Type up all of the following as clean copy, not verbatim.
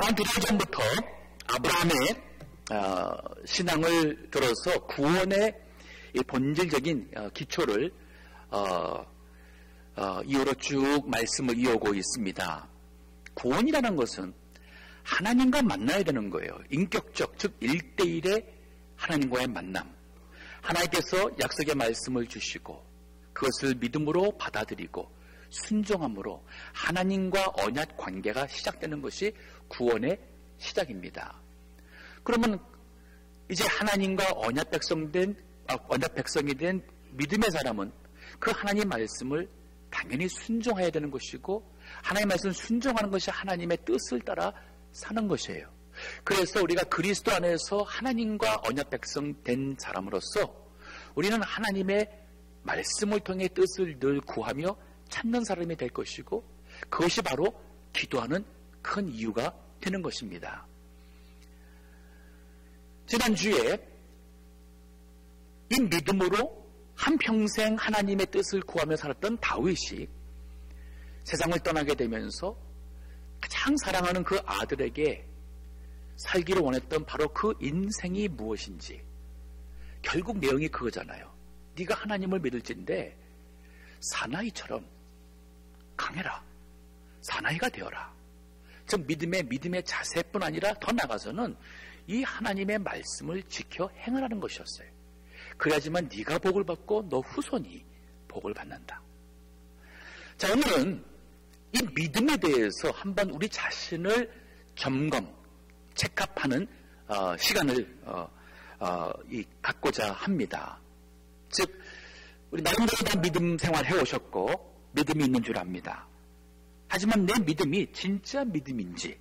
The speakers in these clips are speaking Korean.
한 두 달 전부터 아브라함의 신앙을 들어서 구원의 이 본질적인 기초를 이후로 쭉 말씀을 이어오고 있습니다. 구원이라는 것은 하나님과 만나야 되는 거예요. 인격적, 즉 1대1의 하나님과의 만남. 하나님께서 약속의 말씀을 주시고 그것을 믿음으로 받아들이고 순종함으로 하나님과 언약 관계가 시작되는 것이 구원의 시작입니다. 그러면 이제 하나님과 언약 백성이 된 믿음의 사람은 그 하나님 말씀을 당연히 순종해야 되는 것이고, 하나님 말씀 순종하는 것이 하나님의 뜻을 따라 사는 것이에요. 그래서 우리가 그리스도 안에서 하나님과 언약 백성 된 사람으로서 우리는 하나님의 말씀을 통해 뜻을 늘 구하며 찾는 사람이 될 것이고, 그것이 바로 기도하는 큰 이유가 되는 것입니다. 지난주에 이 믿음으로 한평생 하나님의 뜻을 구하며 살았던 다윗이 세상을 떠나게 되면서 가장 사랑하는 그 아들에게 살기를 원했던 바로 그 인생이 무엇인지, 결국 내용이 그거잖아요. 네가 하나님을 믿을진데 사나이처럼 강해라. 사나이가 되어라. 즉 믿음의 자세뿐 아니라 더 나아가서는 이 하나님의 말씀을 지켜 행하라는 것이었어요. 그래야지만 네가 복을 받고 너 후손이 복을 받는다. 자, 오늘은 이 믿음에 대해서 한번 우리 자신을 점검, 체크하는 시간을 갖고자 합니다. 즉 우리 나름대로 다 믿음 생활 해오셨고 믿음이 있는 줄 압니다. 하지만 내 믿음이 진짜 믿음인지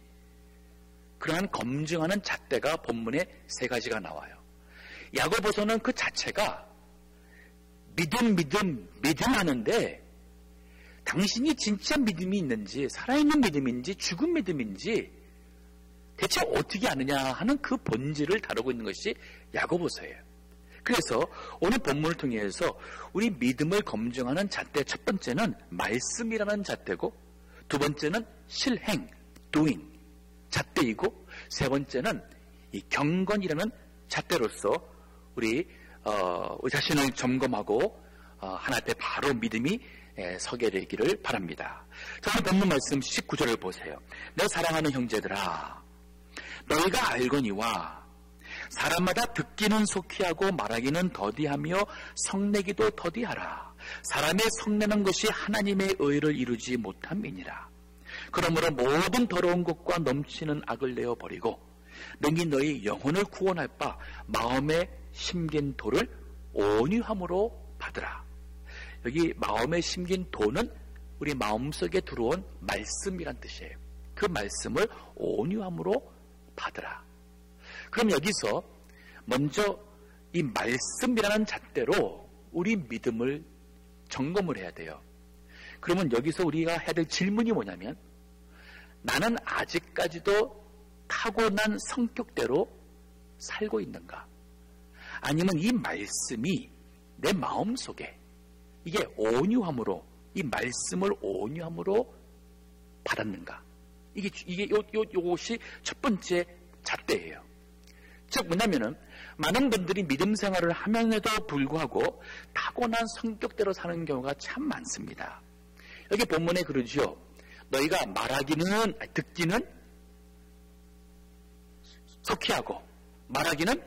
그러한 검증하는 잣대가 본문에 3가지가 나와요. 야고보서는 그 자체가 믿음 하는데 당신이 진짜 믿음이 있는지, 살아있는 믿음인지 죽은 믿음인지 대체 어떻게 아느냐 하는 그 본질을 다루고 있는 것이 야고보서예요. 그래서 오늘 본문을 통해서 우리 믿음을 검증하는 잣대, 첫 번째는 말씀이라는 잣대고, 두 번째는 실행, doing 잣대이고, 세 번째는 이 경건이라는 잣대로서 우리 자신을 점검하고 하나 앞에 바로 믿음이 서게 되기를 바랍니다. 자, 오늘 본문 말씀 19절을 보세요. 내 사랑하는 형제들아, 너희가 알거니와 사람마다 듣기는 속히 하고 말하기는 더디하며 성내기도 더디하라. 사람의 성내는 것이 하나님의 의를 이루지 못함이니라. 그러므로 모든 더러운 것과 넘치는 악을 내어버리고 능히 너희 영혼을 구원할 바 마음에 심긴 도를 온유함으로 받으라. 여기 마음에 심긴 도는 우리 마음속에 들어온 말씀이란 뜻이에요. 그 말씀을 온유함으로 받으라. 그럼 여기서 먼저 이 말씀이라는 잣대로 우리 믿음을 점검을 해야 돼요. 그러면 여기서 우리가 해야 될 질문이 뭐냐면, 나는 아직까지도 타고난 성격대로 살고 있는가? 아니면 이 말씀이 내 마음속에 이게 온유함으로, 이 말씀을 온유함으로 받았는가? 이것이 첫 번째 잣대예요. 즉 뭐냐면은 많은 분들이 믿음 생활을 하면에도 불구하고 타고난 성격대로 사는 경우가 참 많습니다. 여기 본문에 그러죠. 너희가 듣기는 속히 하고 말하기는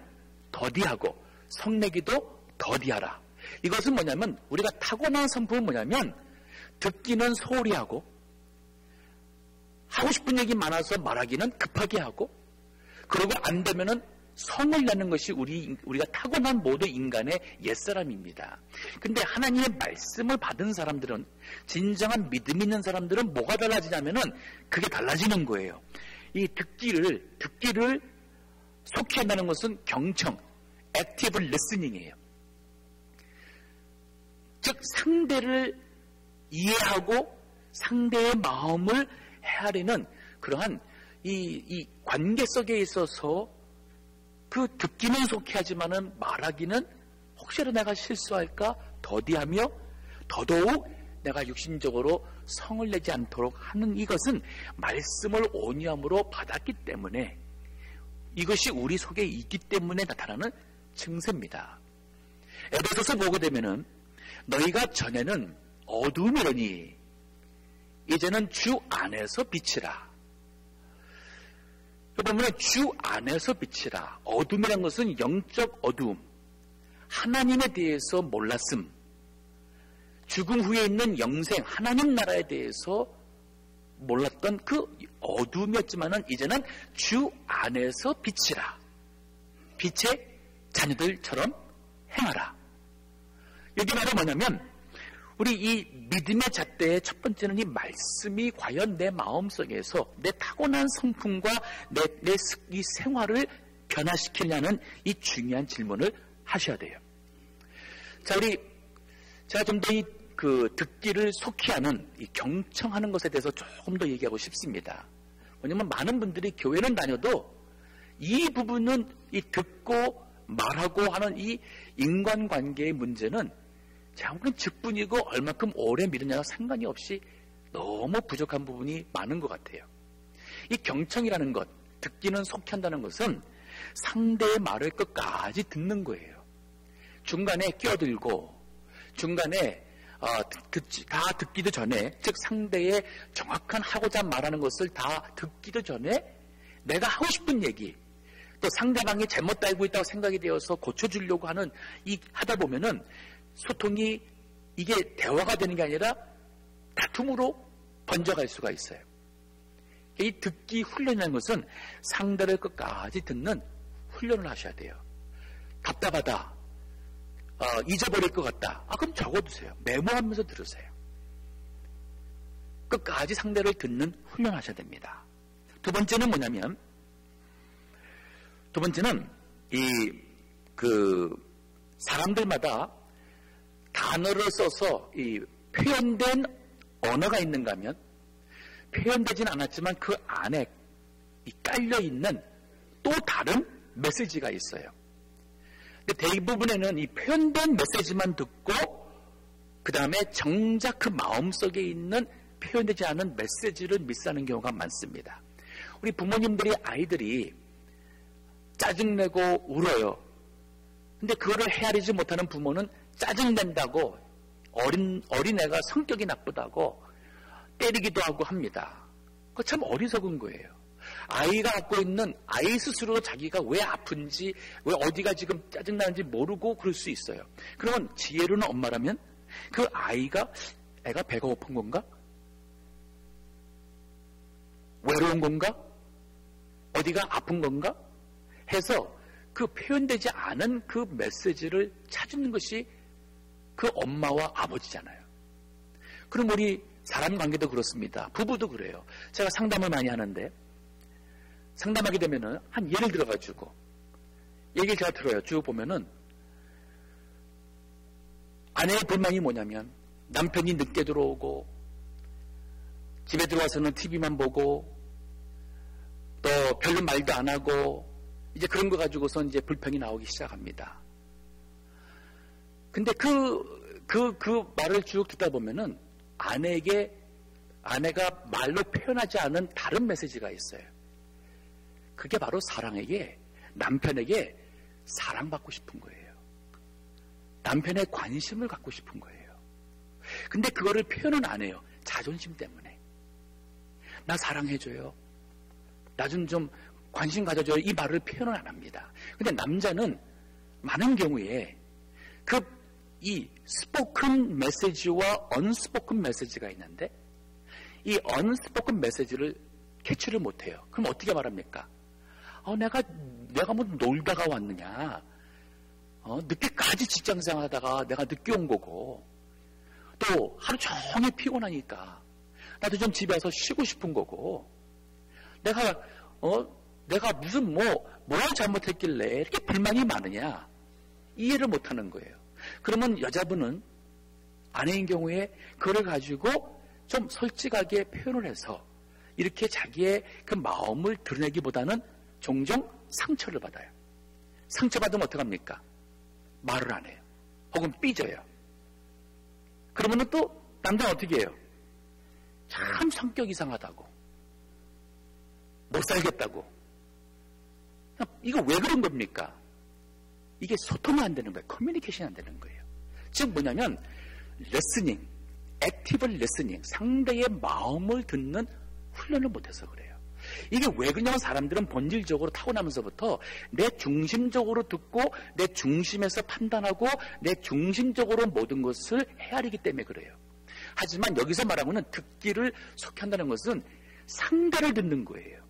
더디하고 성내기도 더디하라. 이것은 뭐냐면 우리가 타고난 성품은 뭐냐면 듣기는 소홀히 하고 하고 싶은 얘기 많아서 말하기는 급하게 하고, 그리고 안 되면은 성을 내는 것이 우리가 타고난 모든 인간의 옛사람입니다. 근데 하나님의 말씀을 받은 사람들은, 진정한 믿음 있는 사람들은 뭐가 달라지냐면은 그게 달라지는 거예요. 이 듣기를 속히 한다는 것은 경청, 액티브 리스닝이에요. 즉 상대를 이해하고 상대의 마음을 헤아리는 그러한 이 관계 속에 있어서 그 듣기는 속히 하지만은 말하기는 혹시라도 내가 실수할까 더디하며 더더욱 내가 육신적으로 성을 내지 않도록 하는 이것은 말씀을 온유함으로 받았기 때문에, 이것이 우리 속에 있기 때문에 나타나는 증세입니다. 에베소서 보게 되면은 너희가 전에는 어두움이더니 이제는 주 안에서 빛이라. 보면 주 안에서 빛이라. 어둠이란 것은 영적 어두움, 하나님에 대해서 몰랐음, 죽음 후에 있는 영생, 하나님 나라에 대해서 몰랐던 그 어둠이었지만은 이제는 주 안에서 빛이라. 빛의 자녀들처럼 행하라. 여기 말은 뭐냐면, 우리 이 믿음의 잣대의 첫 번째는 이 말씀이 과연 내 마음속에서 내 타고난 성품과 이 생활을 변화시키냐는 이 중요한 질문을 하셔야 돼요. 자, 제가 좀 더 듣기를 속히 하는, 이 경청하는 것에 대해서 조금 더 얘기하고 싶습니다. 왜냐면 많은 분들이 교회는 다녀도 이 부분은 이 듣고 말하고 하는 이 인간관계의 문제는 아무리 직분이고 얼마큼 오래 믿느냐와 상관이 없이 너무 부족한 부분이 많은 것 같아요. 이 경청이라는 것, 듣기는 속히 한다는 것은 상대의 말을 끝까지 듣는 거예요. 중간에 끼어들고 중간에 다 듣기도 전에, 즉 상대의 정확한 하고자 말하는 것을 다 듣기도 전에 내가 하고 싶은 얘기, 또 상대방이 잘못 알고 있다고 생각이 되어서 고쳐주려고 하다 보면은 소통이, 이게 대화가 되는 게 아니라 다툼으로 번져갈 수가 있어요. 이 듣기 훈련이라는 것은 상대를 끝까지 듣는 훈련을 하셔야 돼요. 답답하다, 잊어버릴 것 같다, 그럼 적어두세요. 메모하면서 들으세요. 끝까지 상대를 듣는 훈련하셔야 됩니다. 두 번째는 뭐냐면, 사람들마다 단어를 써서 이 표현된 언어가 있는가 하면, 표현되진 않았지만 그 안에 깔려있는 또 다른 메시지가 있어요. 근데 대부분에는 이 표현된 메시지만 듣고 그 다음에 정작 그 마음속에 있는 표현되지 않은 메시지를 미스하는 경우가 많습니다. 우리 부모님들이 아이들이 짜증내고 울어요. 근데 그거를 헤아리지 못하는 부모는 짜증낸다고, 어린애가 성격이 나쁘다고 때리기도 하고 합니다. 그거 참 어리석은 거예요. 아이가 갖고 있는, 아이 스스로 자기가 왜 아픈지, 왜 어디가 지금 짜증나는지 모르고 그럴 수 있어요. 그러면 지혜로운 엄마라면 그 애가 배가 고픈 건가? 외로운 건가? 어디가 아픈 건가? 해서 그 표현되지 않은 그 메시지를 찾는 것이 그 엄마와 아버지잖아요. 그럼 우리 사람 관계도 그렇습니다. 부부도 그래요. 제가 상담을 많이 하는데, 상담하게 되면은 한 예를 들어가지고 얘기를 제가 들어요. 쭉 보면은 아내의 불만이 뭐냐면, 남편이 늦게 들어오고 집에 들어와서는 TV만 보고 또 별로 말도 안 하고, 이제 그런 거 가지고서 이제 불평이 나오기 시작합니다. 근데 그 말을 쭉 듣다 보면은 아내가 말로 표현하지 않은 다른 메시지가 있어요. 그게 바로 남편에게 사랑받고 싶은 거예요. 남편의 관심을 갖고 싶은 거예요. 근데 그거를 표현은 안 해요. 자존심 때문에. 나 사랑해줘요. 나 좀 관심 가져줘요. 이 말을 표현은 안 합니다. 근데 남자는 많은 경우에 이 스포큰 메시지와 언스포큰 메시지가 있는데, 이 언스포큰 메시지를 캐치를 못해요. 그럼 어떻게 말합니까? 내가 뭐 놀다가 왔느냐? 늦게까지 직장생활 하다가 내가 늦게 온 거고, 또 하루 종일 피곤하니까 나도 좀 집에 와서 쉬고 싶은 거고, 내가 무슨 뭘 잘못했길래 이렇게 불만이 많으냐? 이해를 못하는 거예요. 그러면 여자분은 아내인 경우에 그걸 가지고 좀 솔직하게 표현을 해서 이렇게 자기의 그 마음을 드러내기보다는 종종 상처를 받아요. 상처받으면 어떡합니까? 말을 안 해요. 혹은 삐져요. 그러면 또 남자는 어떻게 해요? 참 성격 이상하다고, 못 살겠다고. 이거 왜 그런 겁니까? 이게 소통이 안 되는 거예요. 커뮤니케이션이 안 되는 거예요. 즉 뭐냐면 리스닝, 액티브 리스닝, 상대의 마음을 듣는 훈련을 못해서 그래요. 이게 왜 그러냐면 사람들은 본질적으로 타고나면서부터 내 중심적으로 듣고 내 중심에서 판단하고 내 중심적으로 모든 것을 헤아리기 때문에 그래요. 하지만 여기서 말하고는 듣기를 속한다는 것은 상대를 듣는 거예요.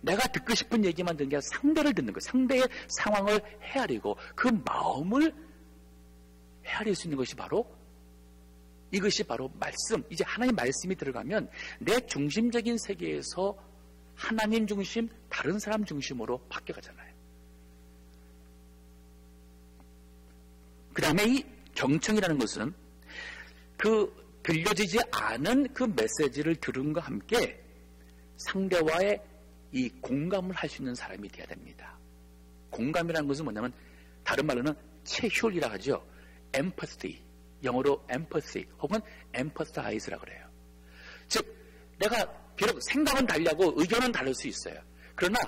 내가 듣고 싶은 얘기만 듣는 게 아니라 상대를 듣는 거예요. 상대의 상황을 헤아리고 그 마음을 헤아릴 수 있는 것이 바로 이것이 바로 말씀. 이제 하나님 말씀이 들어가면 내 중심적인 세계에서 하나님 중심, 다른 사람 중심으로 바뀌어가잖아요. 그 다음에 이 경청이라는 것은 그 들려지지 않은 그 메시지를 들음과 함께 상대와의 이 공감을 할 수 있는 사람이 되어야 됩니다. 공감이라는 것은 뭐냐면 다른 말로는 체휼이라 하죠. empathy, 영어로 empathy 혹은 empathize라 그래요. 즉 내가 비록 생각은 다르고 의견은 다를 수 있어요. 그러나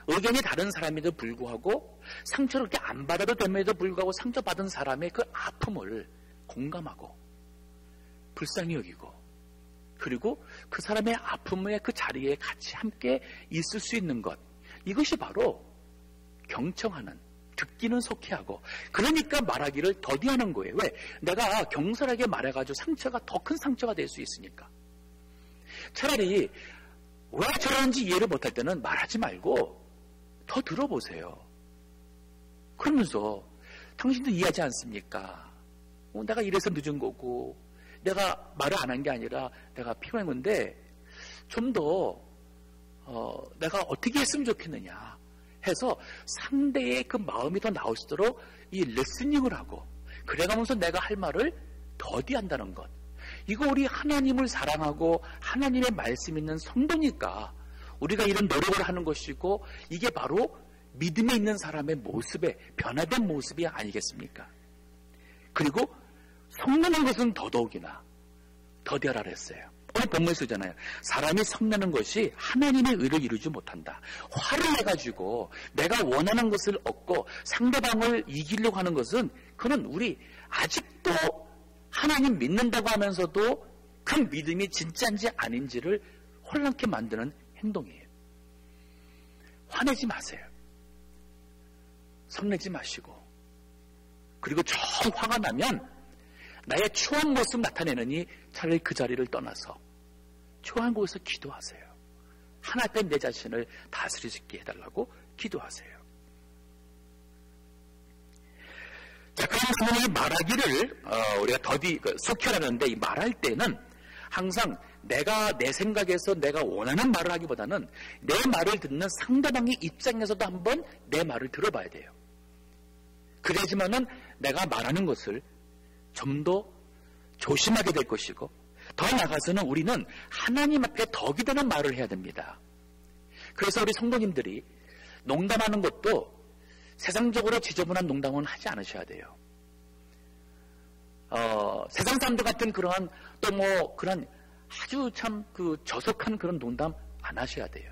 의견이 다른 사람에도 불구하고 상처를 그렇게 안 받아도 됨에도 불구하고 상처받은 사람의 그 아픔을 공감하고 불쌍히 여기고 그리고 그 사람의 아픔의 그 자리에 같이 함께 있을 수 있는 것, 이것이 바로 경청하는, 듣기는 속히 하고, 그러니까 말하기를 더디하는 거예요. 왜? 내가 경솔하게 말해가지고 상처가 더 큰 상처가 될 수 있으니까. 차라리 왜 저러는지 이해를 못할 때는 말하지 말고 더 들어보세요. 그러면서 당신도 이해하지 않습니까? 내가 이래서 늦은 거고 내가 말을 안 한 게 아니라 내가 피곤한 건데 좀 더 내가 어떻게 했으면 좋겠느냐 해서 상대의 그 마음이 더 나올 수 있도록 이 리스닝을 하고 그래가면서 내가 할 말을 더디한다는 것. 이거 우리 하나님을 사랑하고 하나님의 말씀 있는 성도니까 우리가 이런 노력을 하는 것이고 이게 바로 믿음에 있는 사람의 모습에 변화된 모습이 아니겠습니까? 그리고 성내는 것은 더더욱이나 더디하라 그랬어요. 오늘 본문에 쓰잖아요. 사람이 성내는 것이 하나님의 의를 이루지 못한다. 화를 내가지고 내가 원하는 것을 얻고 상대방을 이기려고 하는 것은 그는 우리 아직도 하나님 믿는다고 하면서도 그 믿음이 진짜인지 아닌지를 혼란케 만드는 행동이에요. 화내지 마세요. 성내지 마시고 그리고 정 화가 나면 나의 추한 모습 나타내느니 차라리 그 자리를 떠나서 추한 곳에서 기도하세요. 하나님 내 자신을 다스릴 수 있게 해달라고 기도하세요. 자, 그래서 말하기를 우리가 더디 속히 하라는데 이 말할 때는 항상 내가 내 생각에서 내가 원하는 말을 하기보다는 내 말을 듣는 상대방의 입장에서도 한번 내 말을 들어봐야 돼요. 그래야지만은 내가 말하는 것을 좀 더 조심하게 될 것이고 더 나아가서는 우리는 하나님 앞에 덕이 되는 말을 해야 됩니다. 그래서 우리 성도님들이 농담하는 것도 세상적으로 지저분한 농담은 하지 않으셔야 돼요. 세상 사람들 같은 그러한 또 뭐 그런 아주 참 그 저속한 그런 농담 안 하셔야 돼요.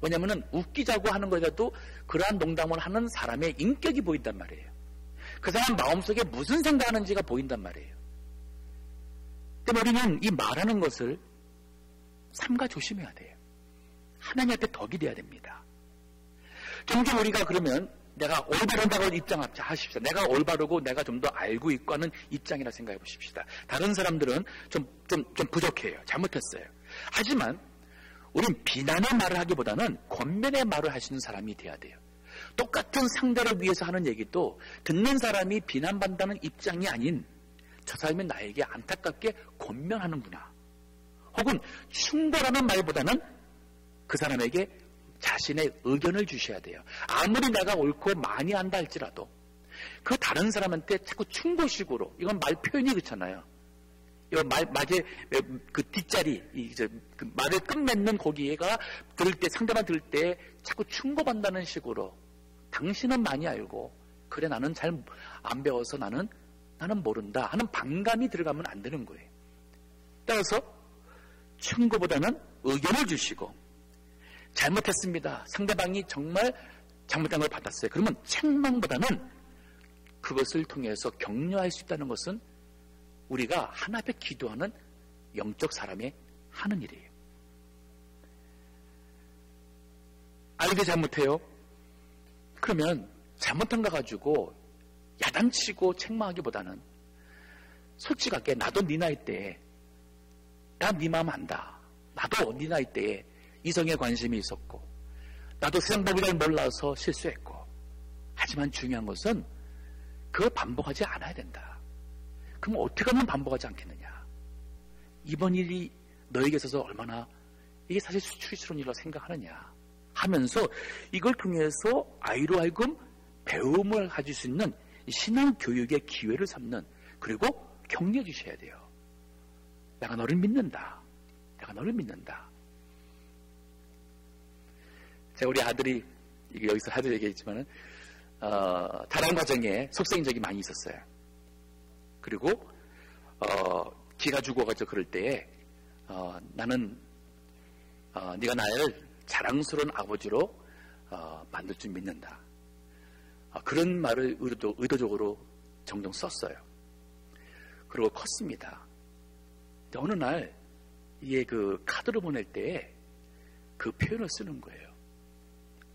왜냐하면 웃기자고 하는 거라도 그러한 농담을 하는 사람의 인격이 보인단 말이에요. 그 사람 마음속에 무슨 생각하는지가 보인단 말이에요. 근데 우리는 이 말하는 것을 삼가 조심해야 돼요. 하나님 앞에 덕이 돼야 됩니다. 종종 우리가 그러면 내가 올바른다고 입장하십시다. 내가 올바르고 내가 좀 더 알고 있고 하는 입장이라 생각해 보십시다. 다른 사람들은 좀 부족해요. 잘못했어요. 하지만 우린 비난의 말을 하기보다는 권면의 말을 하시는 사람이 돼야 돼요. 똑같은 상대를 위해서 하는 얘기도 듣는 사람이 비난받는다는 입장이 아닌 저 사람이 나에게 안타깝게 권면하는구나. 혹은 충고라는 말보다는 그 사람에게 자신의 의견을 주셔야 돼요. 아무리 내가 옳고 많이 한다 할지라도 그 다른 사람한테 자꾸 충고식으로, 이건 말 표현이 그렇잖아요. 이건 말의 그 뒷자리, 그 말을 끝맺는 거기에가 들을 때, 상대방 들을 때 자꾸 충고받는다는 식으로 당신은 많이 알고 그래 나는 잘 안 배워서 나는 모른다 하는 반감이 들어가면 안 되는 거예요. 따라서 충고보다는 의견을 주시고, 잘못했습니다. 상대방이 정말 잘못한 걸 받았어요. 그러면 책망보다는 그것을 통해서 격려할 수 있다는 것은 우리가 하나 앞에 기도하는 영적 사람이 하는 일이에요. 알게 잘못해요? 그러면 잘못한 거 가지고 야단치고 책망하기보다는 솔직하게, 나도 네 나이 때에 난 네 마음 안다. 나도 네 나이 때에 이성에 관심이 있었고, 나도 세상 법을 잘 몰라서 실수했고, 하지만 중요한 것은 그걸 반복하지 않아야 된다. 그럼 어떻게 하면 반복하지 않겠느냐? 이번 일이 너에게 있어서 얼마나 이게 사실 수치스러운 일이라고 생각하느냐 하면서 이걸 통해서 아이로 하여금 배움을 가질 수 있는 신앙 교육의 기회를 삼는, 그리고 격려해 주셔야 돼요. 내가 너를 믿는다. 내가 너를 믿는다. 제가 우리 아들이, 여기서 하도 얘기했지만은, 다른 과정에 속성인 적이 많이 있었어요. 그리고, 기가 죽어가지고 그럴 때에, 나는, 네가 나를 자랑스러운 아버지로, 만들 줄 믿는다. 그런 말을 의도적으로 종종 썼어요. 그리고 컸습니다. 근데 어느 날, 이게 그 카드를 보낼 때에 그 표현을 쓰는 거예요.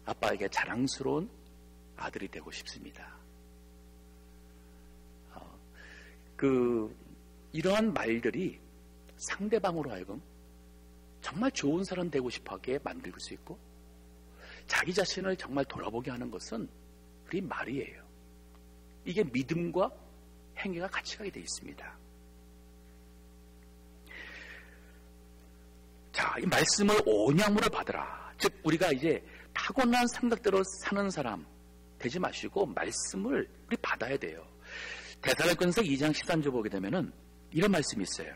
아빠에게 자랑스러운 아들이 되고 싶습니다. 이러한 말들이 상대방으로 하여금 정말 좋은 사람 되고 싶어하게 만들 수 있고, 자기 자신을 정말 돌아보게 하는 것은 우리 말이에요. 이게 믿음과 행위가 같이 가게 되어 있습니다. 자, 이 말씀을 온양으로 받으라. 즉, 우리가 이제 타고난 생각대로 사는 사람 되지 마시고 말씀을 우리 받아야 돼요. 데살로니가서 2장 13절 보게 되면은 이런 말씀이 있어요.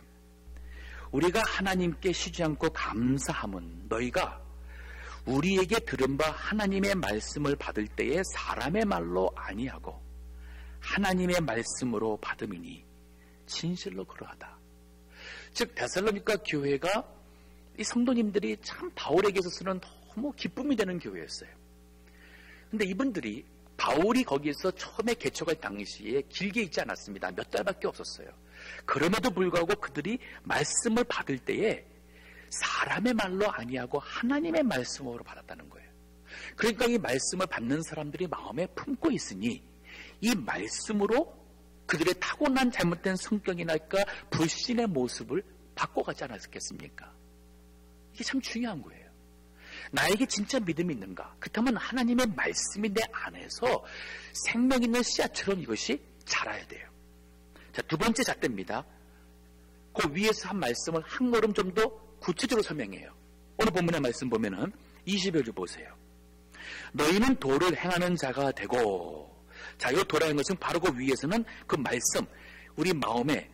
우리가 하나님께 쉬지 않고 감사함은 너희가 우리에게 들은 바 하나님의 말씀을 받을 때에 사람의 말로 아니하고 하나님의 말씀으로 받음이니 진실로 그러하다. 즉, 데살로니가 교회가 이 성도님들이 참 바울에게 있어서는 너무 기쁨이 되는 교회였어요. 근데 이분들이 바울이 거기에서 처음에 개척할 당시에 길게 있지 않았습니다. 몇 달밖에 없었어요. 그럼에도 불구하고 그들이 말씀을 받을 때에 사람의 말로 아니하고 하나님의 말씀으로 받았다는 거예요. 그러니까 이 말씀을 받는 사람들이 마음에 품고 있으니 이 말씀으로 그들의 타고난 잘못된 성격이랄까 불신의 모습을 바꿔가지 않았겠습니까? 이게 참 중요한 거예요. 나에게 진짜 믿음이 있는가? 그렇다면 하나님의 말씀이 내 안에서 생명 있는 씨앗처럼 이것이 자라야 돼요. 자, 두 번째 잣대입니다. 그 위에서 한 말씀을 한 걸음 좀 더 구체적으로 설명해요. 오늘 본문의 말씀 보면은 20절 보세요. 너희는 도를 행하는 자가 되고, 자, 이 도라는 것은 바로 그 위에서는 그 말씀, 우리 마음에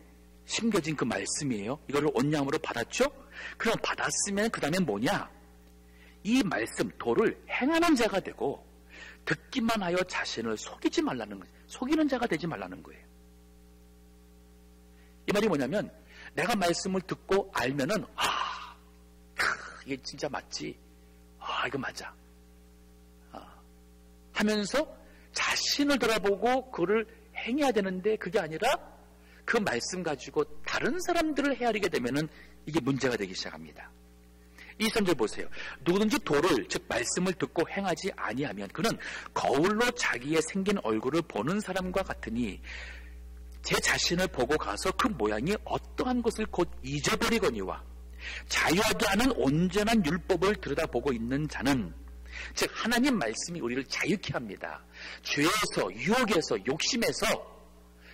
심겨진 그 말씀이에요. 이거를 온양으로 받았죠? 그럼 받았으면 그 다음에 뭐냐? 이 말씀, 도를 행하는 자가 되고 듣기만 하여 자신을 속이지 말라는 거예요. 속이는 자가 되지 말라는 거예요. 이 말이 뭐냐면 내가 말씀을 듣고 알면은 이게 진짜 맞지? 이거 맞아. 하면서 자신을 돌아보고 그거를 행해야 되는데 그게 아니라 그 말씀 가지고 다른 사람들을 헤아리게 되면은 이게 문제가 되기 시작합니다. 이 3절 보세요. 누구든지 도를, 즉 말씀을 듣고 행하지 아니하면 그는 거울로 자기의 생긴 얼굴을 보는 사람과 같으니 제 자신을 보고 가서 그 모양이 어떠한 것을 곧 잊어버리거니와 자유하게 하는 온전한 율법을 들여다보고 있는 자는, 즉 하나님 말씀이 우리를 자유케 합니다. 죄에서, 유혹에서, 욕심에서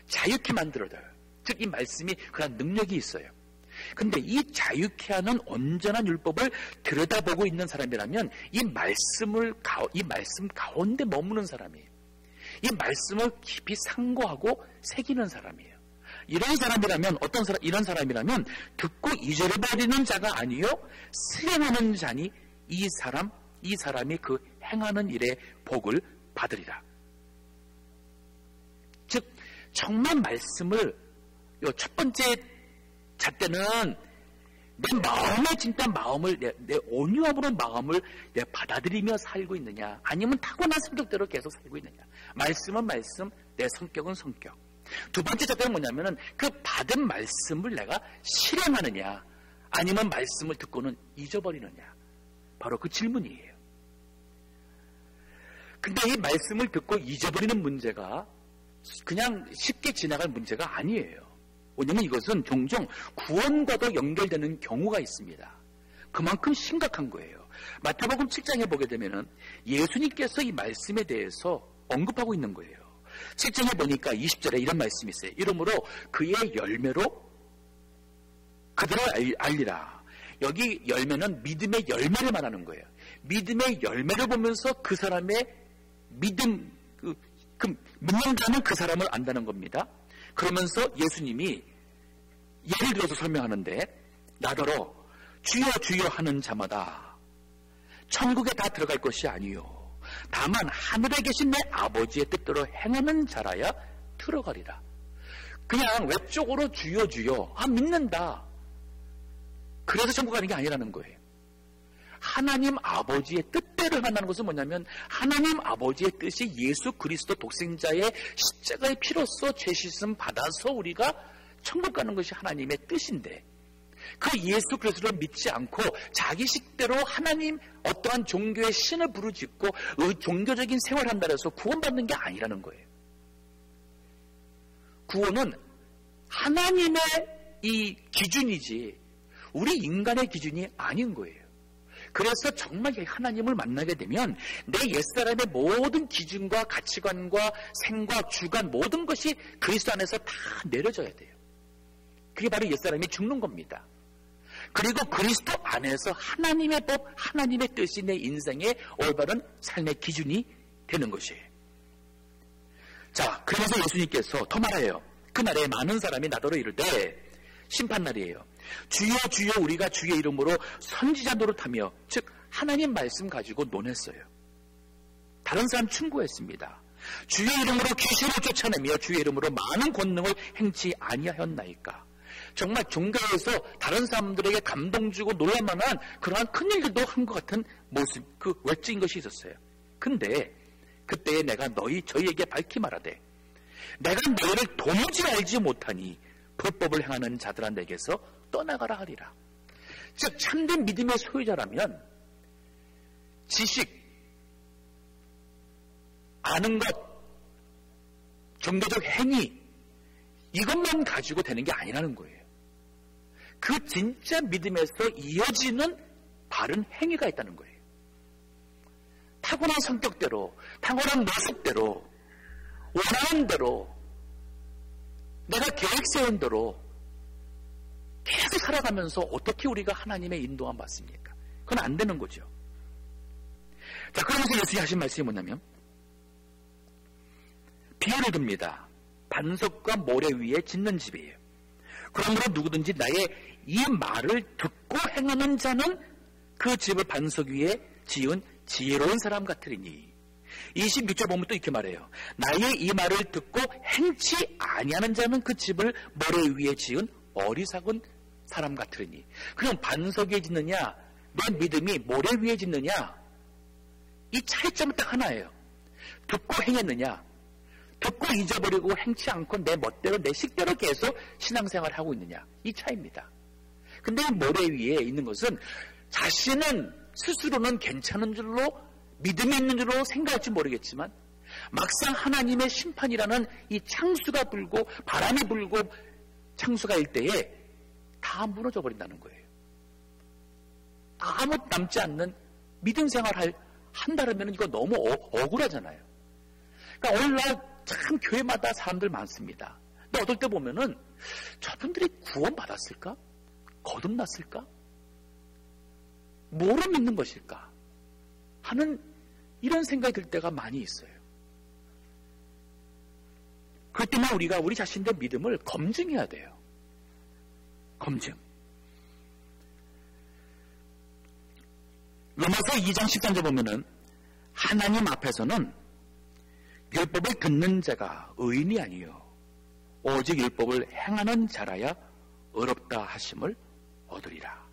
자유케 만들어줘요. 즉 이 말씀이 그런 능력이 있어요. 근데 이 자유케 하는 온전한 율법을 들여다보고 있는 사람이라면 이 말씀 가운데 머무는 사람이에요. 이 말씀을 깊이 상고하고 새기는 사람이에요. 이런 사람이라면 이런 사람이라면 듣고 잊어버리는 자가 아니요 실행하는 자니 이 사람이 그 행하는 일의 복을 받으리라. 즉 정말 말씀을 첫 번째 잣대는 내 마음의 진짜 마음을 내 온유함으로 마음을 내 받아들이며 살고 있느냐, 아니면 타고난 성격대로 계속 살고 있느냐. 말씀은 말씀, 내 성격은 성격. 두 번째 작전은 뭐냐면은 그 받은 말씀을 내가 실행하느냐, 아니면 말씀을 듣고는 잊어버리느냐. 바로 그 질문이에요. 근데 이 말씀을 듣고 잊어버리는 문제가 그냥 쉽게 지나갈 문제가 아니에요. 왜냐하면 이것은 종종 구원과도 연결되는 경우가 있습니다. 그만큼 심각한 거예요. 마태복음 7장에 보게 되면은 예수님께서 이 말씀에 대해서 언급하고 있는 거예요. 7장에 보니까 20절에 이런 말씀이 있어요. 이러므로 그의 열매로 그들을 알리라. 여기 열매는 믿음의 열매를 말하는 거예요. 믿음의 열매를 보면서 그 사람의 믿는 자는 그 사람을 안다는 겁니다. 그러면서 예수님이 예를 들어서 설명하는데, 나더러 주여 주여 하는 자마다 천국에 다 들어갈 것이 아니요 다만 하늘에 계신 내 아버지의 뜻대로 행하는 자라야 들어가리라. 그냥 외적으로 주여 주여 믿는다, 그래서 천국 가는 게 아니라는 거예요. 하나님 아버지의 뜻대로 한다는 것은 뭐냐면, 하나님 아버지의 뜻이 예수 그리스도 독생자의 십자가의 피로써 죄 씻음 받아서 우리가 천국 가는 것이 하나님의 뜻인데, 그 예수 그리스도를 믿지 않고 자기 식대로 하나님 어떠한 종교의 신을 부르짖고 종교적인 생활한다 해서 구원받는 게 아니라는 거예요. 구원은 하나님의 이 기준이지 우리 인간의 기준이 아닌 거예요. 그래서 정말 하나님을 만나게 되면 내 옛사람의 모든 기준과 가치관과 생각, 주관 모든 것이 그리스도 안에서 다 내려져야 돼요. 그게 바로 옛사람이 죽는 겁니다. 그리고 그리스도 안에서 하나님의 법, 하나님의 뜻이 내 인생의 올바른 삶의 기준이 되는 것이에요. 자, 그래서 예수님께서 더 말해요. 그날에 많은 사람이 나더러 이를 때, 심판날이에요. 주여 주여 우리가 주의 이름으로 선지자 노릇하며, 즉 하나님 말씀 가지고 논했어요. 다른 사람 충고했습니다. 주의 이름으로 귀신을 쫓아내며 주의 이름으로 많은 권능을 행치 아니하였나이까. 정말 종교에서 다른 사람들에게 감동 주고 놀랄만한 그러한 큰일들도 한 것 같은 모습, 그 외적인 것이 있었어요. 근데 그때에 내가 저희에게 밝히 말하되, 내가 너희를 도무지 알지 못하니 불법을 행하는 자들아 내게서 떠나가라 하리라. 즉 참된 믿음의 소유자라면 지식, 아는 것, 종교적 행위, 이것만 가지고 되는 게 아니라는 거예요. 그 진짜 믿음에서 이어지는 바른 행위가 있다는 거예요. 타고난 성격대로, 타고난 모습대로, 원하는 대로, 내가 계획 세운 대로 계속 살아가면서 어떻게 우리가 하나님의 인도함 받습니까? 그건 안 되는 거죠. 자, 그러면서 예수님이 하신 말씀이 뭐냐면, 비유를 듭니다. 반석과 모래 위에 짓는 집이에요. 그러므로 누구든지 나의 이 말을 듣고 행하는 자는 그 집을 반석 위에 지은 지혜로운 사람 같으리니. 26절 보면 또 이렇게 말해요. 나의 이 말을 듣고 행치 아니하는 자는 그 집을 모래 위에 지은 어리석은 사람 같으리니. 그럼 반석 위에 짓느냐, 내 믿음이 모래 위에 짓느냐, 이 차이점은 딱 하나예요. 듣고 행했느냐, 듣고 잊어버리고 행치 않고 내 멋대로 내 식대로 계속 신앙생활을 하고 있느냐, 이 차이입니다. 근데 이 모래 위에 있는 것은 자신은 스스로는 괜찮은 줄로, 믿음이 있는 줄로 생각할지 모르겠지만 막상 하나님의 심판이라는 이 창수가 불고 바람이 불고 창수가 일 때에 다 무너져 버린다는 거예요. 아무 남지 않는 믿음 생활을 한다면 이거 너무 억울하잖아요. 그러니까 오늘날 참 교회마다 사람들 많습니다. 근데 어떨 때 보면은 저분들이 구원받았을까? 거듭났을까? 뭐로 믿는 것일까? 하는 이런 생각이 들 때가 많이 있어요. 그렇기 때문에 우리가 우리 자신의 믿음을 검증해야 돼요. 검증. 로마서 2장 13절 보면은 하나님 앞에서는 율법을 듣는 자가 의인이 아니요 오직 율법을 행하는 자라야 의롭다 하심을 얻으리라.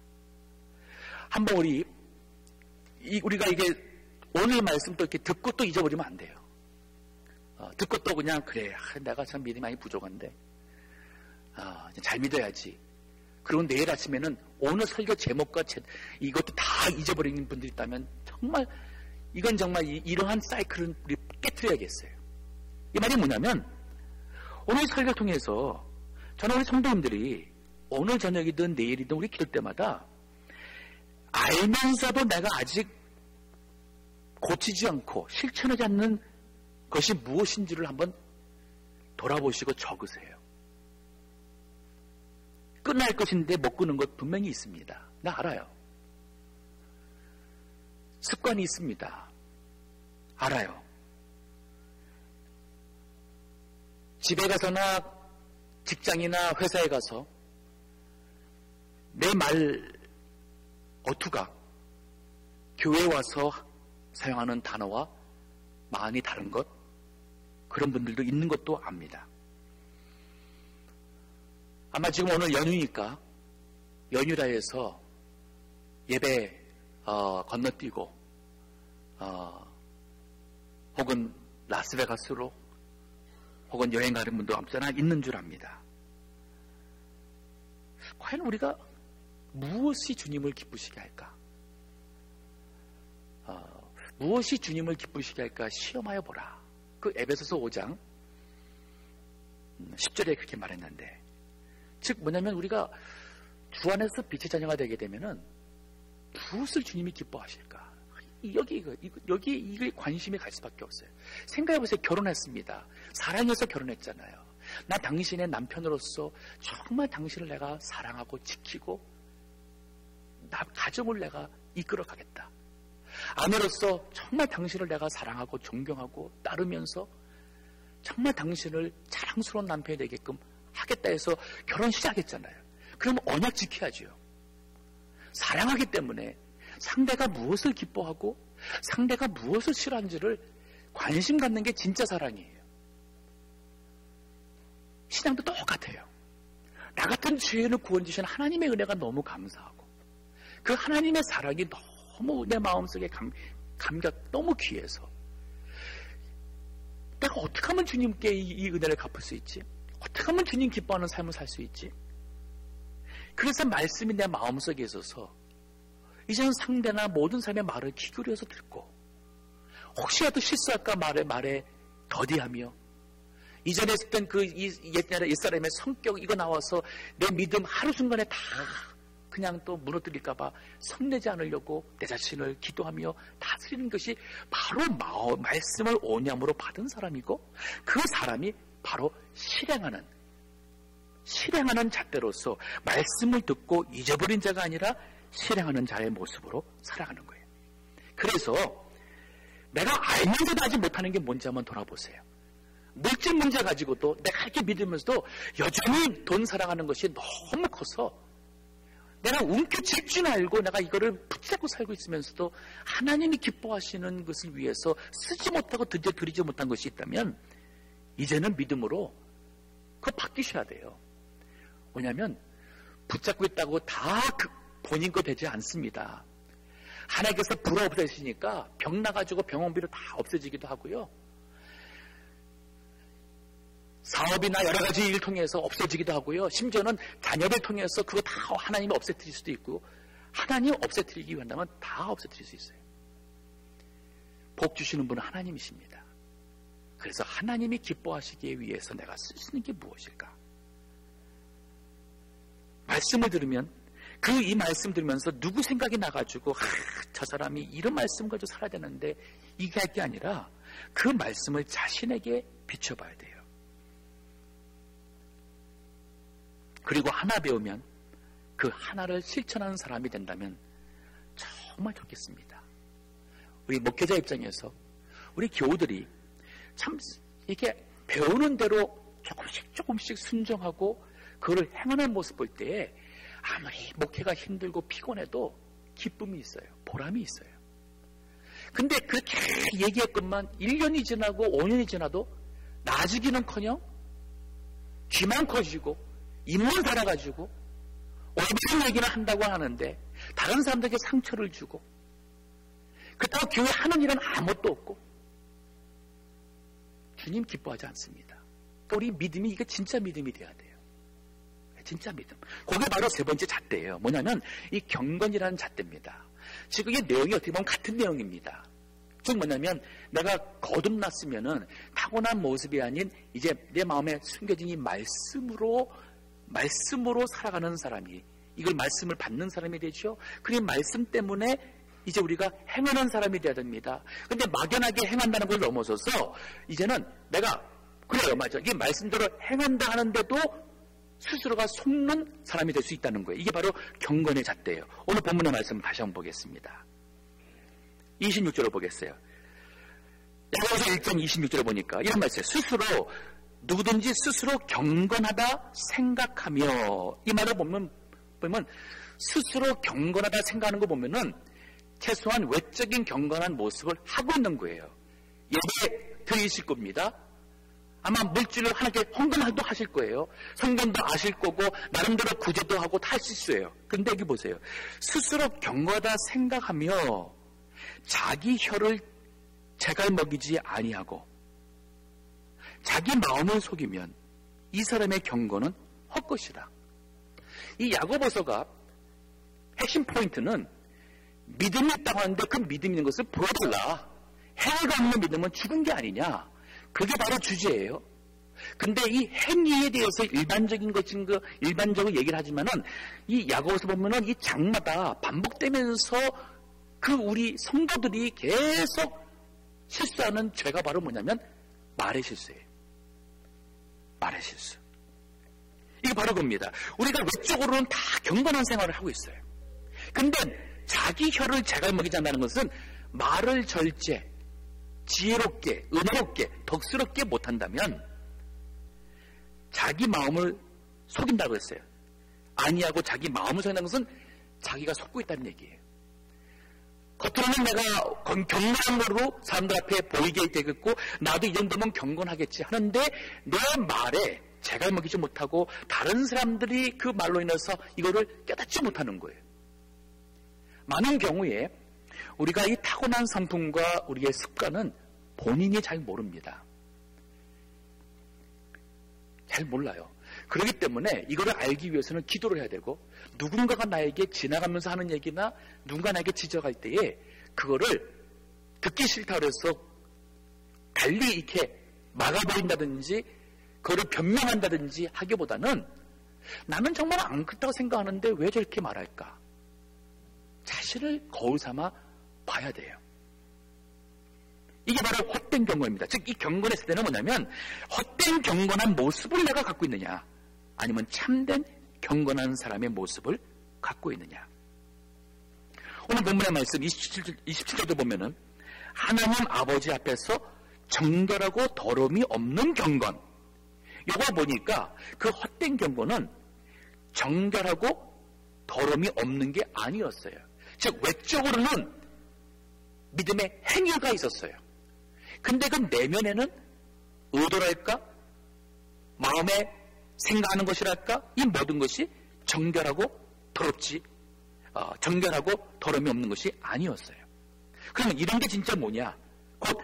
한번 우리가 이게 오늘 말씀 또 이렇게 듣고 또 잊어버리면 안 돼요. 듣고 또 그냥 그래 내가 참 믿음이 많이 부족한데 잘 믿어야지. 그리고 내일 아침에는 오늘 설교 제목과 이것도 다 잊어버리는 분들이 있다면 이건 정말 이러한 사이클은 우리 깨트려야겠어요. 이 말이 뭐냐면 오늘 설교를 통해서 저는 우리 성도님들이 오늘 저녁이든 내일이든 우리 기도 때마다 알면서도 내가 아직 고치지 않고 실천하지 않는 것이 무엇인지를 한번 돌아보시고 적으세요. 끝날 것인데 못 끄는 것 분명히 있습니다. 나 알아요. 습관이 있습니다. 알아요. 집에 가서나 직장이나 회사에 가서 내 말 어투가 교회에 와서 사용하는 단어와 많이 다른 것, 그런 분들도 있는 것도 압니다. 아마 지금 오늘 연휴니까 연휴라 해서 예배 건너뛰고 혹은 라스베가스로 혹은 여행 가는 분도 없잖아 있는 줄 압니다. 과연 우리가 무엇이 주님을 기쁘시게 할까? 무엇이 주님을 기쁘시게 할까 시험하여 보라. 그 에베소서 5장 10절에 그렇게 말했는데, 즉 뭐냐면 우리가 주 안에서 빛의 자녀가 되게 되면은 무엇을 주님이 기뻐하실까? 여기 이게 관심이 갈 수밖에 없어요. 생각해보세요. 결혼했습니다. 사랑해서 결혼했잖아요. 나 당신의 남편으로서 정말 당신을 내가 사랑하고 지키고 가정을 내가 이끌어 가겠다. 아내로서 정말 당신을 내가 사랑하고 존경하고 따르면서 정말 당신을 자랑스러운 남편이 되게끔 하겠다 해서 결혼 시작했잖아요. 그럼 언약 지켜야죠. 사랑하기 때문에 상대가 무엇을 기뻐하고 상대가 무엇을 싫어하는지를 관심 갖는 게 진짜 사랑이에요. 신앙도 똑같아요. 나 같은 죄인을 구원 주신 하나님의 은혜가 너무 감사하고 그 하나님의 사랑이 너무 내 마음속에 감격 너무 귀해서 내가 어떻게 하면 주님께 이 은혜를 갚을 수 있지? 어떻게 하면 주님 기뻐하는 삶을 살 수 있지? 그래서 말씀이 내 마음속에 있어서 이제는 상대나 모든 사람의 말을 귀 기울여서 듣고 혹시라도 실수할까 말에 더디하며 이전에 했던 그 옛사람의 성격 이거 나와서 내 믿음 하루 순간에 다 그냥 또 무너뜨릴까봐 성내지 않으려고 내 자신을 기도하며 다스리는 것이 바로 말씀을 온유함으로 받은 사람이고 그 사람이 바로 실행하는 잣대로서 말씀을 듣고 잊어버린 자가 아니라 실행하는 자의 모습으로 살아가는 거예요. 그래서 내가 알면서도 아직 못하는 게 뭔지 한번 돌아보세요. 물질 문제 가지고도 내가 이렇게 믿으면서도 여전히 돈 사랑하는 것이 너무 커서 내가 움켜쥘 줄 알고 내가 이거를 붙잡고 살고 있으면서도 하나님이 기뻐하시는 것을 위해서 쓰지 못하고 드리지 못한 것이 있다면 이제는 믿음으로 그거 바뀌셔야 돼요. 뭐냐면 붙잡고 있다고 다 본인 거 되지 않습니다. 하나님께서 불어 없애시니까 병 나가지고 병원비로 다 없애지기도 하고요. 사업이나 여러 가지 일을 통해서 없어지기도 하고요. 심지어는 자녀를 통해서 그거 다 하나님이 없애뜨릴 수도 있고 하나님이 없애뜨리기 원한다면 다 없애뜨릴 수 있어요. 복 주시는 분은 하나님이십니다. 그래서 하나님이 기뻐하시기 위해서 내가 쓸 수 있는 게 무엇일까? 말씀을 들으면 이 말씀 들으면서 누구 생각이 나가지고 저 사람이 이런 말씀 가지고 살아야 되는데 이게 할 게 아니라 그 말씀을 자신에게 비춰봐야 돼요. 그리고 하나 배우면 그 하나를 실천하는 사람이 된다면 정말 좋겠습니다. 우리 목회자 입장에서 우리 교우들이 참 이렇게 배우는 대로 조금씩 순종하고 그걸 행하는 모습 볼 때에 아무리 목회가 힘들고 피곤해도 기쁨이 있어요. 보람이 있어요. 근데 그렇게 얘기했건만 1년이 지나고 5년이 지나도 나아지기는커녕 귀만 커지고 입만 달아가지고 올바른 얘기를 한다고 하는데 다른 사람들에게 상처를 주고 그렇다고 교회 하는 일은 아무것도 없고 주님 기뻐하지 않습니다. 그러니까 우리 믿음이 이게 진짜 믿음이 돼야 돼요. 진짜 믿음. 그게 바로 세 번째 잣대예요. 뭐냐면 이 경건이라는 잣대입니다. 지금 이 내용이 어떻게 보면 같은 내용입니다. 즉 뭐냐면 내가 거듭났으면은 타고난 모습이 아닌 이제 내 마음에 숨겨진 이 말씀으로 살아가는 사람이, 이걸 말씀을 받는 사람이 되죠. 그 말씀 때문에 이제 우리가 행하는 사람이 되어야 됩니다. 근데 막연하게 행한다는 걸 넘어서서 이제는 내가 그래요, 맞아, 이게 말씀대로 행한다 하는데도 스스로가 속는 사람이 될 수 있다는 거예요. 이게 바로 경건의 잣대예요. 오늘 본문의 말씀을 다시 한번 보겠습니다. 26절을 보겠어요. 야고보서 1장 26절을 보니까 이런 말씀이에요. 스스로, 누구든지 스스로 경건하다 생각하며, 이 말을 보면 스스로 경건하다 생각하는 거 보면은 최소한 외적인 경건한 모습을 하고 있는 거예요. 예배 드리실 겁니다. 아마 물질을 하나님께 헌금도 하실 거예요. 성경도 아실 거고 나름대로 구제도 하고 다 하실 수 있어요. 그런데 여기 보세요. 스스로 경건하다 생각하며 자기 혀를 재갈 먹이지 아니하고 자기 마음을 속이면 이 사람의 경건은 헛것이다. 이 야고보서가 핵심 포인트는 믿음이 있다고 하는데 그 믿음이 있는 것을 보여달라. 행위가 없는 믿음은 죽은 게 아니냐. 그게 바로 주제예요. 근데 이 행위에 대해서 일반적으로 얘기를 하지만은 이 야고보서 보면은 이 장마다 반복되면서 그 우리 성도들이 계속 실수하는 죄가 바로 뭐냐면 말의 실수예요. 말의 실수. 이게 바로 그겁니다. 우리가 외적으로는 다 경건한 생활을 하고 있어요. 근데 자기 혀를 재갈 먹이지 않는다는 것은 말을 절제, 지혜롭게, 은혜롭게, 덕스럽게 못한다면 자기 마음을 속인다고 했어요. 아니하고 자기 마음을 속인다는 것은 자기가 속고 있다는 얘기예요. 겉으로는 내가 경건함으로 사람들 앞에 보이게 되겠고 나도 이 정도면 경건하겠지 하는데 내 말에 재갈 먹이지 못하고 다른 사람들이 그 말로 인해서 이거를 깨닫지 못하는 거예요. 많은 경우에 우리가 이 타고난 성품과 우리의 습관은 본인이 잘 모릅니다. 잘 몰라요. 그렇기 때문에 이거를 알기 위해서는 기도를 해야 되고 누군가가 나에게 지나가면서 하는 얘기나 누군가 나에게 지적할 때에 그거를 듣기 싫다고 해서 달리 이렇게 막아버린다든지 그거를 변명한다든지 하기보다는 나는 정말 안 그렇다고 생각하는데 왜 저렇게 말할까? 자신을 거울 삼아 봐야 돼요. 이게 바로 헛된 경건입니다. 즉 이 경건의 세대는 뭐냐면 헛된 경건한 모습을 내가 갖고 있느냐 아니면 참된 경건한 사람의 모습을 갖고 있느냐. 오늘 본문의 말씀 27절도 보면은 하나님 아버지 앞에서 정결하고 더러움이 없는 경건. 이걸 보니까 그 헛된 경건은 정결하고 더러움이 없는 게 아니었어요. 즉 외적으로는 믿음의 행위가 있었어요. 근데 그 내면에는 의도랄까? 마음에 생각하는 것이랄까? 이 모든 것이 정결하고 더러움이 없는 것이 아니었어요. 그러면 이런 게 진짜 뭐냐? 곧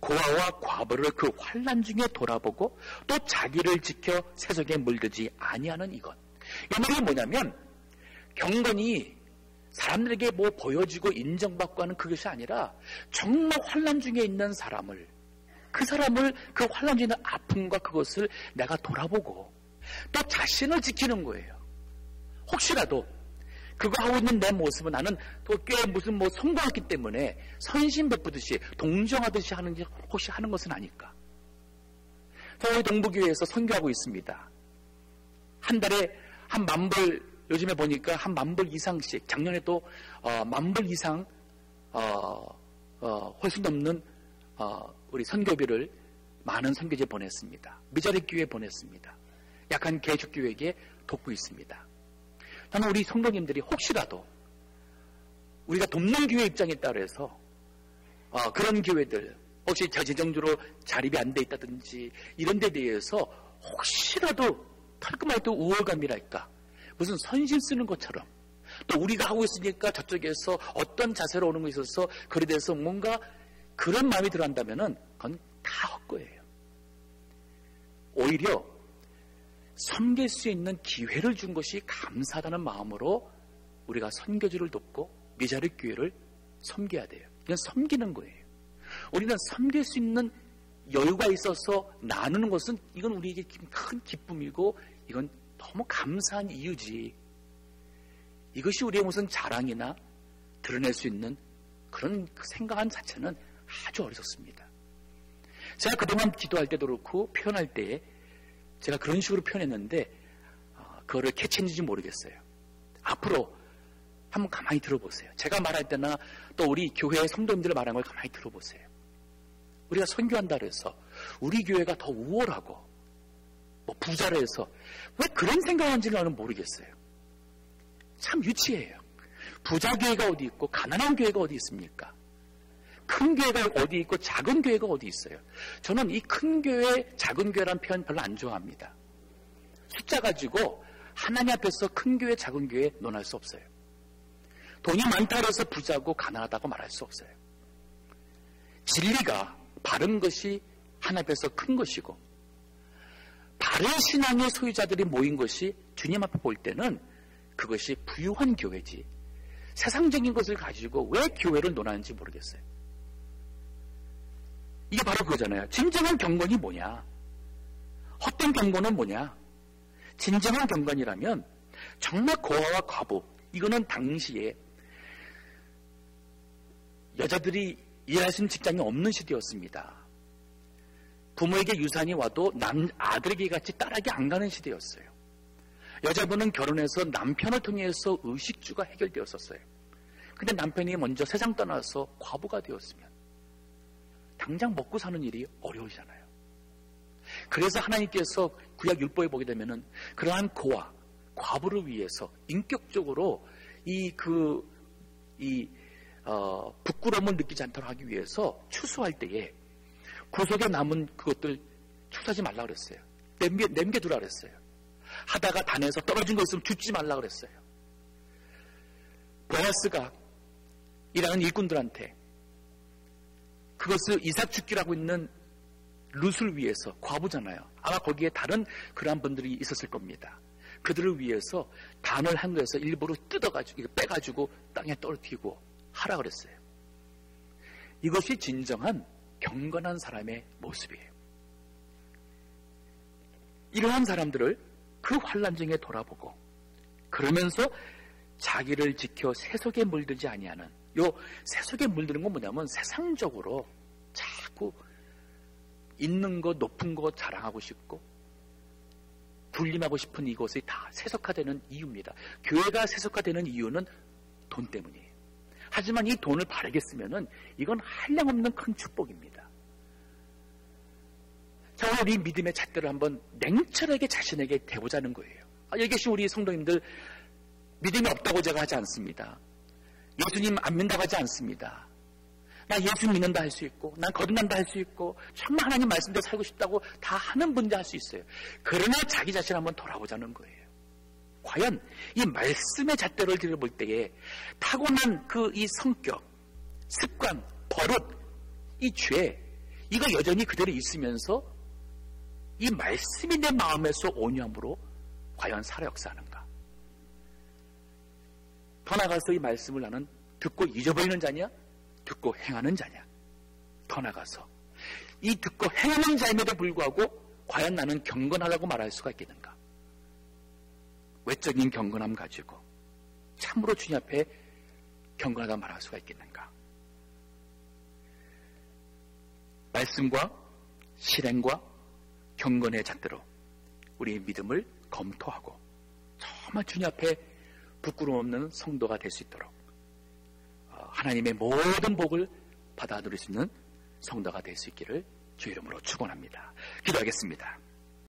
고아와 과부를 그 환난 중에 돌아보고 또 자기를 지켜 세속에 물들지 아니하는 이것. 이 말이 뭐냐면 경건이 사람들에게 뭐 보여지고 인정받고 하는 그것이 아니라 정말 환난 중에 있는 사람을 그 환난 중에 있는 아픔과 그것을 내가 돌아보고 또 자신을 지키는 거예요. 혹시라도 그거 하고 있는 내 모습은 나는 또 꽤 무슨 뭐 성공했기 때문에 선심 베푸듯이 동정하듯이 하는지 혹시 하는 것은 아닐까. 저희 동부교회에서 선교하고 있습니다. 한 달에 한 10,000불, 요즘에 보니까 한 10,000불 이상씩, 작년에도 10,000불 이상 훨씬 넘는 우리 선교비를 많은 선교지에 보냈습니다. 미자리 교회에 보냈습니다. 약한 개척교회에게 돕고 있습니다. 저는 우리 성도님들이 혹시라도 우리가 돕는 교회 입장에 따라서 그런 교회들 혹시 재정적으로 자립이 안 돼 있다든지 이런 데 대해서 혹시라도 털끔할 때 우월감이랄까 무슨 선심 쓰는 것처럼 또 우리가 하고 있으니까 저쪽에서 어떤 자세로 오는 것에 있어서 그에 대해서 뭔가 그런 마음이 들어간다면은 그건 다 헛거예요. 오히려 섬길 수 있는 기회를 준 것이 감사하다는 마음으로 우리가 선교지를 돕고 미자립 교회를 섬겨야 돼요. 이건 섬기는 거예요. 우리는 섬길 수 있는 여유가 있어서 나누는 것은 이건 우리에게 큰 기쁨이고 이건 너무 감사한 이유지. 이것이 우리의 무슨 자랑이나 드러낼 수 있는 그런 생각한 자체는 아주 어리석습니다. 제가 그동안 기도할 때도 그렇고 표현할 때 제가 그런 식으로 표현했는데 그거를 캐치했는지 모르겠어요. 앞으로 한번 가만히 들어보세요. 제가 말할 때나 또 우리 교회의 성도님들 말하는 걸 가만히 들어보세요. 우리가 선교한다 그래서 우리 교회가 더 우월하고 뭐 부자라 해서 왜 그런 생각하는지는 나는 모르겠어요. 참 유치해요. 부자 교회가 어디 있고 가난한 교회가 어디 있습니까? 큰 교회가 어디 있고 작은 교회가 어디 있어요? 저는 이 큰 교회, 작은 교회라는 표현 별로 안 좋아합니다. 숫자 가지고 하나님 앞에서 큰 교회, 작은 교회 논할 수 없어요. 돈이 많다고 해서 부자고 가난하다고 말할 수 없어요. 진리가 바른 것이 하나님 앞에서 큰 것이고 바른 신앙의 소유자들이 모인 것이 주님 앞에 볼 때는 그것이 부유한 교회지 세상적인 것을 가지고 왜 교회를 논하는지 모르겠어요. 이게 바로 그거잖아요. 진정한 경건이 뭐냐? 헛된 경건은 뭐냐? 진정한 경건이라면 정말 고아와 과부, 이거는 당시에 여자들이 일할 수 있는 직장이 없는 시대였습니다. 부모에게 유산이 와도 아들에게 같이 딸에게 안 가는 시대였어요. 여자분은 결혼해서 남편을 통해서 의식주가 해결되었었어요. 근데 남편이 먼저 세상 떠나서 과부가 되었으면 당장 먹고 사는 일이 어려우잖아요. 그래서 하나님께서 구약 율법에 보게 되면은 그러한 고아, 과부를 위해서 인격적으로 부끄러움을 느끼지 않도록 하기 위해서 추수할 때에 구석에 남은 그것들 추수하지 말라 그랬어요. 남겨두라 그랬어요. 하다가 단에서 떨어진 거 있으면 줍지 말라 그랬어요. 보아스가 일하는 일꾼들한테 그것을 이삭 죽기라고 있는 룻을 위해서 과부잖아요. 아마 거기에 다른 그러한 분들이 있었을 겁니다. 그들을 위해서 단을 한 거에서 일부러 뜯어가지고 빼가지고 땅에 떨어뜨리고 하라 그랬어요. 이것이 진정한 경건한 사람의 모습이에요. 이러한 사람들을 그 환난 중에 돌아보고 그러면서 자기를 지켜 세속에 물들지 아니하는 요 세속에 물드는 건 뭐냐면 세상적으로 자꾸 있는 거 높은 거 자랑하고 싶고 군림하고 싶은 이것이 다 세속화되는 이유입니다. 교회가 세속화되는 이유는 돈 때문이에요. 하지만 이 돈을 바르게 쓰면은 이건 한량없는 큰 축복입니다. 자, 오늘 이 믿음의 잣대를 한번 냉철하게 자신에게 대보자는 거예요. 여기 계신 우리 성도님들 믿음이 없다고 제가 하지 않습니다. 예수님 안 믿는다고 하지 않습니다. 나 예수 믿는다 할 수 있고 난 거듭난다 할 수 있고 정말 하나님 말씀대로 살고 싶다고 다 하는 분들 할 수 있어요. 그러나 자기 자신 한번 돌아보자는 거예요. 과연 이 말씀의 잣대를 들여볼 때에 타고난 이 성격, 습관, 버릇, 이 죄 이거 여전히 그대로 있으면서 이 말씀이 내 마음에서 온유함으로 과연 살아 역사하는가? 더 나아가서 이 말씀을 나는 듣고 잊어버리는 자냐? 듣고 행하는 자냐? 더 나아가서 이 듣고 행하는 자임에도 불구하고 과연 나는 경건하다고 말할 수가 있겠는가? 외적인 경건함 가지고 참으로 주님 앞에 경건하다고 말할 수가 있겠는가? 말씀과 실행과 경건의 잣대로 우리의 믿음을 검토하고 정말 주님 앞에 부끄러움 없는 성도가 될 수 있도록 하나님의 모든 복을 받아 누릴 수 있는 성도가 될 수 있기를 주 이름으로 축원합니다. 기도하겠습니다.